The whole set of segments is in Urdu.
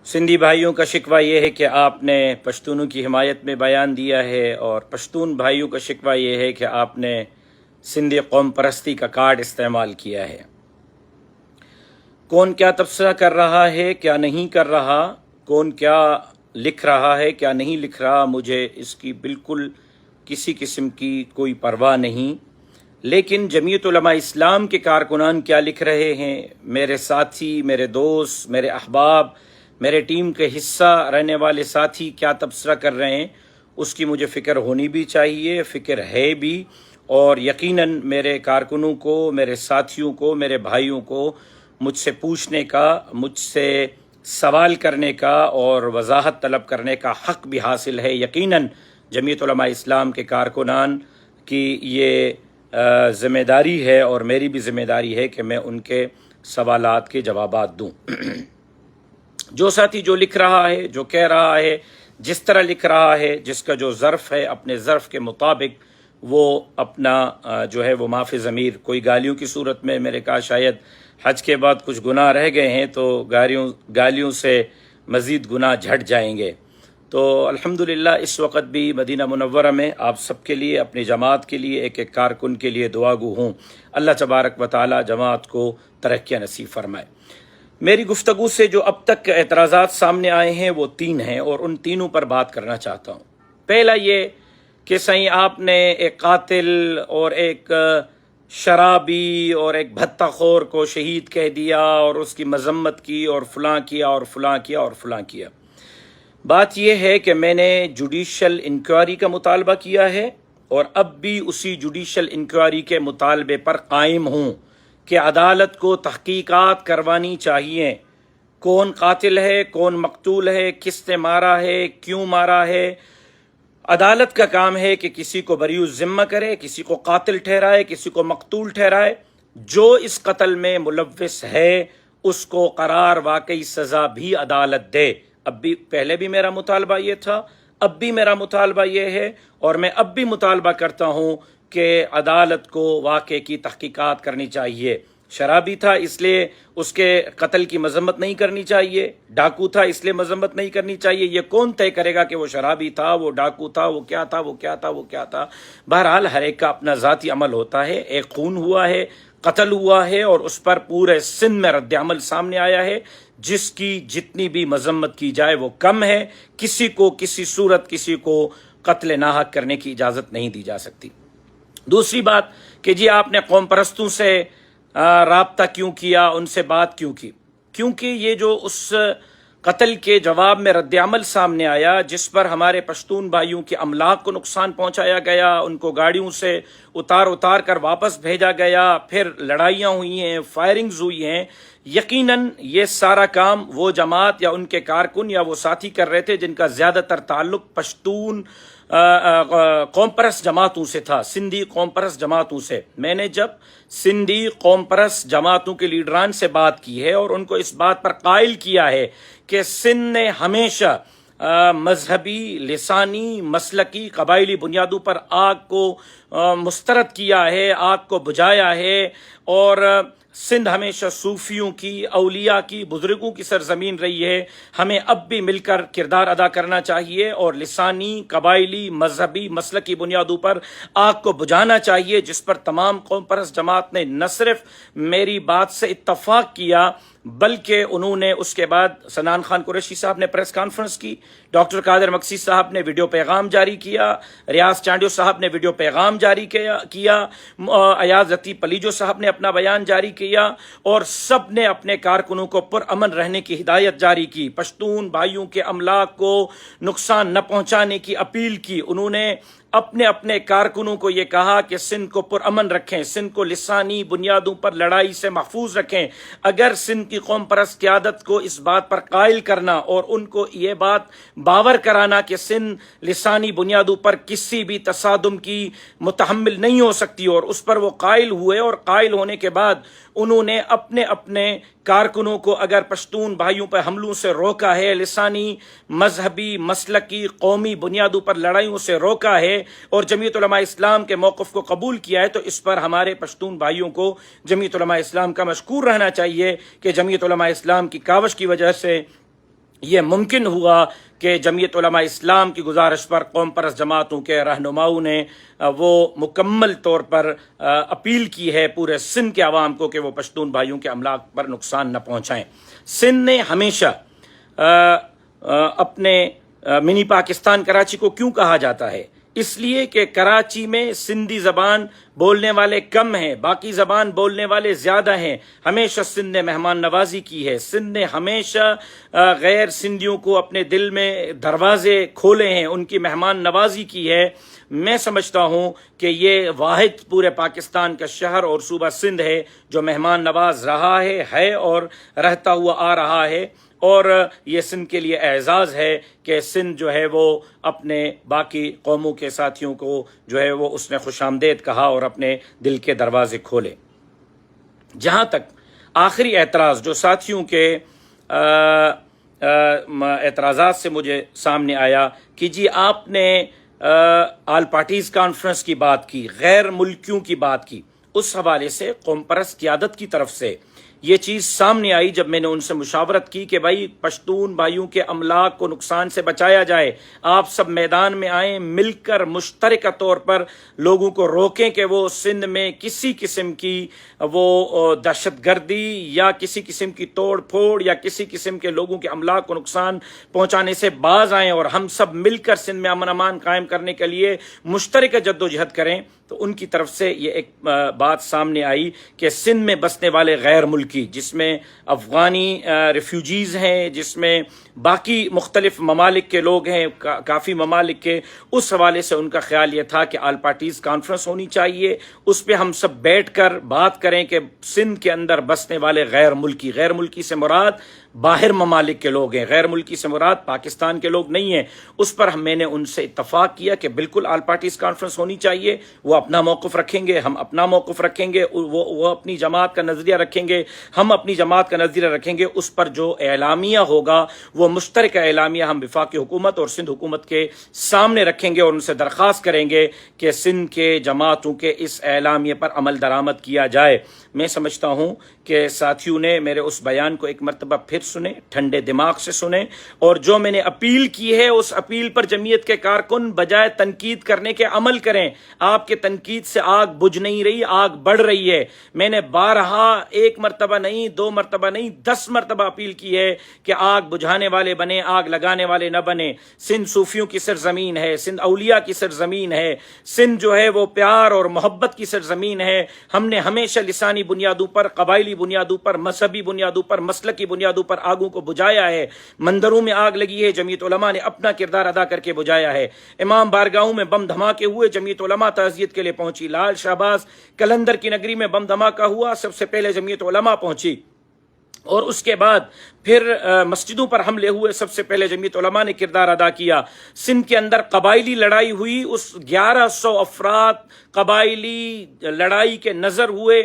سندھی بھائیوں کا شکوہ یہ ہے کہ آپ نے پشتونوں کی حمایت میں بیان دیا ہے، اور پشتون بھائیوں کا شکوہ یہ ہے کہ آپ نے سندھی قوم پرستی کا کارڈ استعمال کیا ہے۔ کون کیا تبصرہ کر رہا ہے، کیا نہیں کر رہا، کون کیا لکھ رہا ہے، کیا نہیں لکھ رہا، مجھے اس کی بالکل کسی قسم کی کوئی پرواہ نہیں۔ لیکن جمعیت علماء اسلام کے کارکنان کیا لکھ رہے ہیں، میرے ساتھی، میرے دوست، میرے احباب، میرے ٹیم کے حصہ رہنے والے ساتھی کیا تبصرہ کر رہے ہیں، اس کی مجھے فکر ہونی بھی چاہیے، فکر ہے بھی، اور یقیناً میرے کارکنوں کو، میرے ساتھیوں کو، میرے بھائیوں کو مجھ سے پوچھنے کا، مجھ سے سوال کرنے کا اور وضاحت طلب کرنے کا حق بھی حاصل ہے۔ یقیناً جمعیت علماء اسلام کے کارکنان کی یہ ذمہ داری ہے، اور میری بھی ذمہ داری ہے کہ میں ان کے سوالات کے جوابات دوں۔ جو ساتھی جو لکھ رہا ہے، جو کہہ رہا ہے، جس طرح لکھ رہا ہے، جس کا جو ظرف ہے، اپنے ظرف کے مطابق وہ اپنا جو ہے وہ معاف ضمیر، کوئی گالیوں کی صورت میں، میرے کہا شاید حج کے بعد کچھ گناہ رہ گئے ہیں تو گالیوں سے مزید گناہ جھٹ جائیں گے۔ تو الحمدللہ اس وقت بھی مدینہ منورہ میں آپ سب کے لیے، اپنی جماعت کے لیے، ایک ایک کارکن کے لیے دعا گو ہوں۔ اللہ تبارک و تعالی جماعت کو ترقیاں نصیب فرمائے۔ میری گفتگو سے جو اب تک اعتراضات سامنے آئے ہیں وہ 3 ہیں، اور ان تینوں پر بات کرنا چاہتا ہوں۔ پہلا یہ کہ سائیں آپ نے ایک قاتل اور ایک شرابی اور ایک بھتہ خور کو شہید کہہ دیا، اور اس کی مذمت کی، اور فلاں کیا اور فلاں کیا اور فلاں کیا۔ بات یہ ہے کہ میں نے جوڈیشل انکوائری کا مطالبہ کیا ہے، اور اب بھی اسی جوڈیشل انکوائری کے مطالبے پر قائم ہوں کہ عدالت کو تحقیقات کروانی چاہیے۔ کون قاتل ہے، کون مقتول ہے، کس نے مارا ہے، کیوں مارا ہے۔ عدالت کا کام ہے کہ کسی کو بری الذمہ کرے، کسی کو قاتل ٹھہرائے، کسی کو مقتول ٹھہرائے۔ جو اس قتل میں ملوث ہے اس کو قرار واقعی سزا بھی عدالت دے۔ اب بھی، پہلے بھی میرا مطالبہ یہ تھا، اب بھی میرا مطالبہ یہ ہے، اور میں اب بھی مطالبہ کرتا ہوں کہ عدالت کو واقعے کی تحقیقات کرنی چاہیے۔ شرابی تھا اس لیے اس کے قتل کی مذمت نہیں کرنی چاہیے، ڈاکو تھا اس لیے مذمت نہیں کرنی چاہیے۔ یہ کون طے کرے گا کہ وہ شرابی تھا، وہ ڈاکو تھا، وہ کیا تھا، وہ کیا تھا، وہ کیا تھا۔ بہرحال ہر ایک کا اپنا ذاتی عمل ہوتا ہے۔ ایک خون ہوا ہے، قتل ہوا ہے، اور اس پر پورے سندھ میں رد عمل سامنے آیا ہے، جس کی جتنی بھی مذمت کی جائے وہ کم ہے۔ کسی کو کسی صورت کسی کو قتل ناحق کرنے کی اجازت نہیں دی جا سکتی۔ دوسری بات کہ جی آپ نے قوم پرستوں سے رابطہ کیوں کیا، ان سے بات کیوں کی؟ کیونکہ یہ جو اس قتل کے جواب میں رد عمل سامنے آیا، جس پر ہمارے پشتون بھائیوں کے املاک کو نقصان پہنچایا گیا، ان کو گاڑیوں سے اتار کر واپس بھیجا گیا، پھر لڑائیاں ہوئی ہیں، فائرنگز ہوئی ہیں، یقیناً یہ سارا کام وہ جماعت یا ان کے کارکن یا وہ ساتھی کر رہے تھے جن کا زیادہ تر تعلق پشتون قوم پرست جماعتوں سے تھا، سندھی قوم پرست جماعتوں سے۔ میں نے جب سندھی قوم پرست جماعتوں کے لیڈران سے بات کی ہے اور ان کو اس بات پر قائل کیا ہے کہ سندھ نے ہمیشہ مذہبی، لسانی، مسلکی، قبائلی بنیادوں پر آگ کو مسترد کیا ہے، آگ کو بجھایا ہے، اور سندھ ہمیشہ صوفیوں کی، اولیاء کی، بزرگوں کی سرزمین رہی ہے۔ ہمیں اب بھی مل کر کردار ادا کرنا چاہیے، اور لسانی، قبائلی، مذہبی، مسلکی بنیادوں پر آگ کو بجھانا چاہیے، جس پر تمام قوم پرست جماعت نے نہ صرف میری بات سے اتفاق کیا بلکہ انہوں نے اس کے بعد سنان خان قریشی صاحب نے پریس کانفرنس کی، ڈاکٹر قادر مکسی صاحب نے ویڈیو پیغام جاری کیا، ریاض چانڈیو صاحب نے ویڈیو پیغام جاری کیا، ایاز لطیف پلیجو صاحب نے اپنا بیان جاری کیا، اور سب نے اپنے کارکنوں کو پرامن رہنے کی ہدایت جاری کی، پشتون بھائیوں کے املاک کو نقصان نہ پہنچانے کی اپیل کی۔ انہوں نے اپنے اپنے کارکنوں کو یہ کہا کہ سندھ کو پرامن رکھیں، سندھ کو لسانی بنیادوں پر لڑائی سے محفوظ رکھیں۔ اگر سندھ کی قوم پرست قیادت کو اس بات پر قائل کرنا اور ان کو یہ بات باور کرانا کہ سندھ لسانی بنیادوں پر کسی بھی تصادم کی متحمل نہیں ہو سکتی، اور اس پر وہ قائل ہوئے، اور قائل ہونے کے بعد انہوں نے اپنے اپنے کارکنوں کو اگر پشتون بھائیوں پر حملوں سے روکا ہے، لسانی، مذہبی، مسلکی، قومی بنیادوں پر لڑائیوں سے روکا ہے، اور جمعیت علماء اسلام کے موقف کو قبول کیا ہے، تو اس پر ہمارے پشتون بھائیوں کو جمعیت علماء اسلام کا مشکور رہنا چاہیے کہ جمعیت علماء اسلام کی کاوش کی وجہ سے یہ ممکن ہوا کہ جمعیت علماء اسلام کی گزارش پر قوم پرست جماعتوں کے رہنماؤں نے وہ مکمل طور پر اپیل کی ہے پورے سندھ کے عوام کو کہ وہ پشتون بھائیوں کے املاک پر نقصان نہ پہنچائیں۔ سندھ نے ہمیشہ اپنے منی پاکستان کراچی کو کیوں کہا جاتا ہے؟ اس لیے کہ کراچی میں سندھی زبان بولنے والے کم ہیں، باقی زبان بولنے والے زیادہ ہیں۔ ہمیشہ سندھ نے مہمان نوازی کی ہے، سندھ نے ہمیشہ غیر سندھیوں کو اپنے دل میں دروازے کھولے ہیں، ان کی مہمان نوازی کی ہے۔ میں سمجھتا ہوں کہ یہ واحد پورے پاکستان کا شہر اور صوبہ سندھ ہے جو مہمان نواز رہا ہے اور رہتا ہوا آ رہا ہے، اور یہ سندھ کے لیے اعزاز ہے کہ سندھ جو ہے وہ اپنے باقی قوموں کے ساتھیوں کو جو ہے وہ اس نے خوش آمدید کہا اور اپنے دل کے دروازے کھولے۔ جہاں تک آخری اعتراض جو ساتھیوں کے اعتراضات سے مجھے سامنے آیا کہ جی آپ نے آل پارٹیز کانفرنس کی بات کی، غیر ملکیوں کی بات کی، اس حوالے سے قوم پرست قیادت کی طرف سے یہ چیز سامنے آئی جب میں نے ان سے مشاورت کی کہ بھائی پشتون بھائیوں کے املاک کو نقصان سے بچایا جائے، آپ سب میدان میں آئیں، مل کر مشترکہ طور پر لوگوں کو روکیں کہ وہ سندھ میں کسی قسم کی وہ دہشت گردی یا کسی قسم کی توڑ پھوڑ یا کسی قسم کے لوگوں کے املاک کو نقصان پہنچانے سے باز آئیں، اور ہم سب مل کر سندھ میں امن امان قائم کرنے کے لیے مشترکہ جدوجہد کریں۔ تو ان کی طرف سے یہ ایک بات سامنے آئی کہ سندھ میں بسنے والے غیر ملکی، جس میں افغانی ریفیوجیز ہیں، جس میں باقی مختلف ممالک کے لوگ ہیں، کافی ممالک کے، اس حوالے سے ان کا خیال یہ تھا کہ آل پارٹیز کانفرنس ہونی چاہیے، اس پہ ہم سب بیٹھ کر بات کریں کہ سندھ کے اندر بسنے والے غیر ملکی سے مراد باہر ممالک کے لوگ ہیں، غیر ملکی سے مراد پاکستان کے لوگ نہیں ہیں۔ اس پر میں نے ان سے اتفاق کیا کہ بالکل آل پارٹیز کانفرنس ہونی چاہیے، وہ اپنا موقف رکھیں گے، ہم اپنا موقف رکھیں گے، وہ اپنی جماعت کا نظریہ رکھیں گے، ہم اپنی جماعت کا نظریہ رکھیں گے۔ اس پر جو اعلامیہ ہوگا وہ مشترکہ اعلامیہ ہم وفاقی حکومت اور سندھ حکومت کے سامنے رکھیں گے اور ان سے درخواست کریں گے کہ سندھ کے جماعتوں کے اس اعلامیہ پر عمل درآمد کیا جائے۔ میں سمجھتا ہوں کہ ساتھیوں نے میرے اس بیان کو ایک مرتبہ پھر سنیں، ٹھنڈے دماغ سے سنیں، اور جو میں نے اپیل کی ہے اس اپیل پر جمعیت کے کارکن بجائے تنقید کرنے کے عمل کریں۔ آپ کے تنقید سے آگ بجھ نہیں رہی، آگ بڑھ رہی ہے۔ میں نے بارہا، ایک مرتبہ نہیں، 2 مرتبہ نہیں، 10 مرتبہ اپیل کی ہے کہ آگ بجھانے والے بنے، آگ لگانے والے نہ بنے۔ سندھ صوفیوں کی سرزمین ہے، سندھ اولیاء کی سرزمین ہے، سندھ جو ہے وہ پیار اور محبت کی سرزمین ہے۔ ہم نے ہمیشہ لسانی بنیادوں پر، قبائلی بنیادوں پر، مذہبی بنیادوں پر، مسلکی بنیادوں پر آگوں کو بجھایا ہے۔ مندروں میں آگ لگی ہے، جمعیت علماء نے اپنا کردار ادا کر کے بجھایا ہے۔ امام بارگاہوں میں بم دھماکے ہوئے، جمعیت علماء تعزیت کے لیے پہنچی۔ لال شہباز کلندر کی نگری میں بم دھماکہ ہوا، سب سے پہلے جمعیت علماء پہنچی، اور اس کے بعد پھر مسجدوں پر حملے ہوئے، سب سے پہلے جمعیت علماء نے کردار ادا کیا۔ سندھ کے اندر قبائلی لڑائی ہوئی، اس 1100 افراد قبائلی لڑائی کے نظر ہوئے،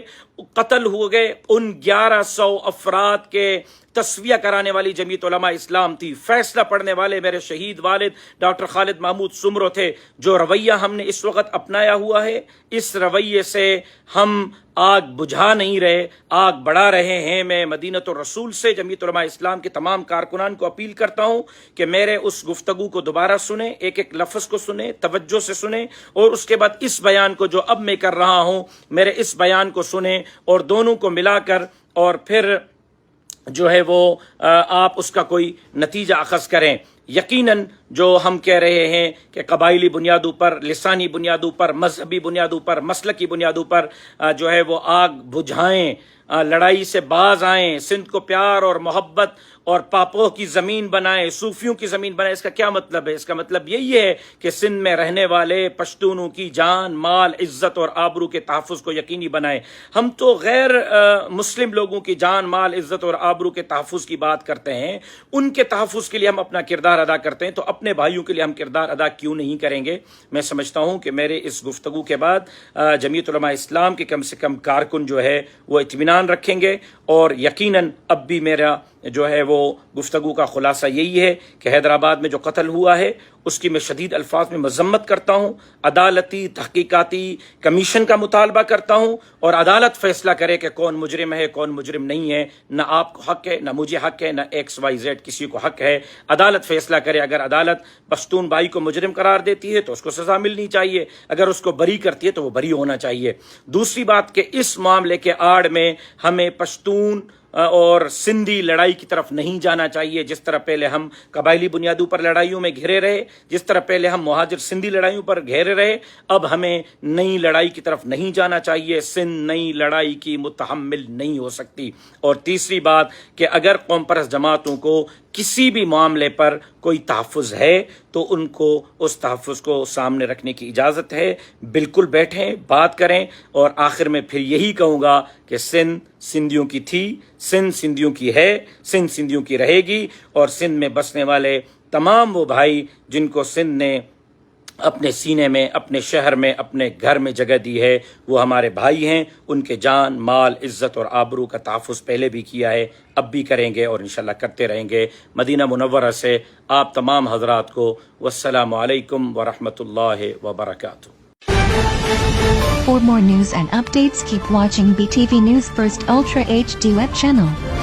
قتل ہو گئے۔ ان 1100 افراد کے تصفیہ کرانے والی جمعیت علماء اسلام تھی۔ فیصلہ پڑھنے والے میرے شہید والد ڈاکٹر خالد محمود سمرو تھے۔ جو رویہ ہم نے اس وقت اپنایا ہوا ہے، اس رویے سے ہم آگ بجھا نہیں رہے، آگ بڑھا رہے ہیں۔ میں مدینۃ الرسول سے جمعیت علماء اسلام کے تمام کارکنان کو اپیل کرتا ہوں کہ میرے اس گفتگو کو دوبارہ سنیں، ایک ایک لفظ کو سنیں، توجہ سے سنیں، اور اس کے بعد اس بیان کو جو اب میں کر رہا ہوں، میرے اس بیان کو سنیں، اور دونوں کو ملا کر اور پھر جو ہے وہ آپ اس کا کوئی نتیجہ اخذ کریں۔ یقیناً جو ہم کہہ رہے ہیں کہ قبائلی بنیادوں پر، لسانی بنیادوں پر، مذہبی بنیادوں پر، مسلکی بنیادوں پر جو ہے وہ آگ بجھائیں، لڑائی سے باز آئیں، سندھ کو پیار اور محبت اور پاپوں کی زمین بنائیں، صوفیوں کی زمین بنائیں۔ اس کا کیا مطلب ہے؟ اس کا مطلب یہی ہے کہ سندھ میں رہنے والے پشتونوں کی جان، مال، عزت اور آبرو کے تحفظ کو یقینی بنائیں۔ ہم تو غیر مسلم لوگوں کی جان، مال، عزت اور آبرو کے تحفظ کی بات کرتے ہیں، ان کے تحفظ کے لیے ہم اپنا کردار ادا کرتے ہیں، تو اپنے بھائیوں کے لیے ہم کردار ادا کیوں نہیں کریں گے؟ میں سمجھتا ہوں کہ میرے اس گفتگو کے بعد جمعیت علماء اسلام کے کم سے کم کارکن جو ہے وہ اطمینان رکھیں گے اور یقیناً اب بھی میرا جو ہے وہ گفتگو کا خلاصہ یہی ہے کہ حیدرآباد میں جو قتل ہوا ہے اس کی میں شدید الفاظ میں مذمت کرتا ہوں، عدالتی تحقیقاتی کمیشن کا مطالبہ کرتا ہوں، اور عدالت فیصلہ کرے کہ کون مجرم ہے کون مجرم نہیں ہے۔ نہ آپ کو حق ہے، نہ مجھے حق ہے، نہ ایکس وائی زیڈ کسی کو حق ہے۔ عدالت فیصلہ کرے، اگر عدالت پشتون بھائی کو مجرم قرار دیتی ہے تو اس کو سزا ملنی چاہیے، اگر اس کو بری کرتی ہے تو وہ بری ہونا چاہیے۔ دوسری بات کہ اس معاملے کے آڑ میں ہمیں پشتون اور سندھی لڑائی کی طرف نہیں جانا چاہیے، جس طرح پہلے ہم قبائلی بنیادوں پر لڑائیوں میں گھرے رہے، جس طرح پہلے ہم مہاجر سندھی لڑائیوں پر گھیرے رہے، اب ہمیں نئی لڑائی کی طرف نہیں جانا چاہیے۔ سندھ نئی لڑائی کی متحمل نہیں ہو سکتی۔ اور تیسری بات کہ اگر قوم پرست جماعتوں کو کسی بھی معاملے پر کوئی تحفظ ہے تو ان کو اس تحفظ کو سامنے رکھنے کی اجازت ہے، بالکل بیٹھیں بات کریں۔ اور آخر میں پھر یہی کہوں گا کہ سندھ سندھیوں کی تھی، سندھ سندھیوں کی ہے، سندھ سندھیوں کی رہے گی، اور سندھ میں بسنے والے تمام وہ بھائی جن کو سندھ نے اپنے سینے میں، اپنے شہر میں، اپنے گھر میں جگہ دی ہے، وہ ہمارے بھائی ہیں۔ ان کے جان، مال، عزت اور آبرو کا تحفظ پہلے بھی کیا ہے، اب بھی کریں گے اور انشاءاللہ کرتے رہیں گے۔ مدینہ منورہ سے آپ تمام حضرات کو والسلام علیکم ورحمۃ اللہ وبرکاتہ۔ For more news and updates, keep watching BTV News First Ultra HD web channel.